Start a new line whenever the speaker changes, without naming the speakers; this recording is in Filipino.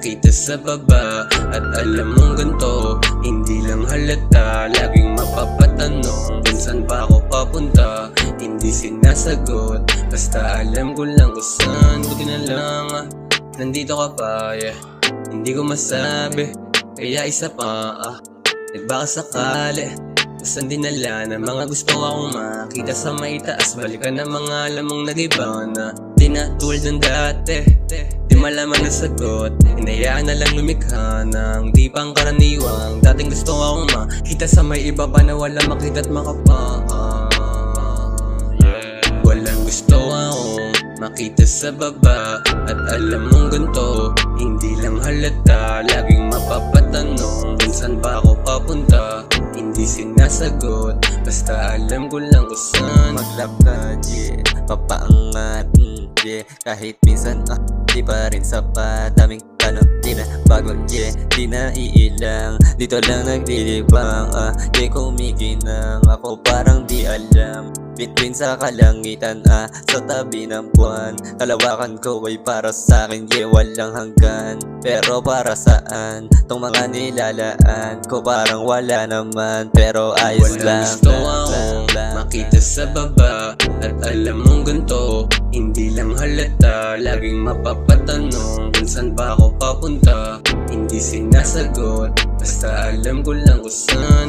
makita sa baba. At alam mong ganito, hindi lang halata. Laging mapapatanong kung saan ba ako papunta. Hindi sinasagot, basta alam ko lang kung saan. Buti na lang, nandito ka pa, yeah. Hindi ko masabi, kaya isa pa, at baka sakali saan dinala na mga gusto akong makita sa maitaas. Balikan ng mga alam mong nag-iba na di na tulad ng dati. Di malaman na sagot, hinayaan na lang lumikha ng di pang karaniwang dating gusto akong makita sa may iba pa na wala makita at makapa. Walang gusto akong makita sa baba. At alam mong ganito, hindi lang halata. Laging mapapatanong kung saan ba ako papunta. Hindi sinasagot, basta alam ko lang kung saan.
Maglakad, yeah, papaangat, yeah. Kahit minsan, di pa rin sapat. Daming tanong, di na bago, yeah. Di na iilang, dito lang nagdilibang, yeah. Kumikinang ako parang di alam. Between sa kalangitan, sa tabi ng buwan. Kalawakan ko ay para sa akin, yeah, walang hanggan. Pero para saan? Tong mga nilalaan ko parang wala naman. Pero ayos
walang
lang.
gusto akong makita sa baba. At alam mong ganito, hindi lang halata. Laging mapapatanong kung saan ba ako papunta. Hindi sinasagot, basta alam ko lang kung saan.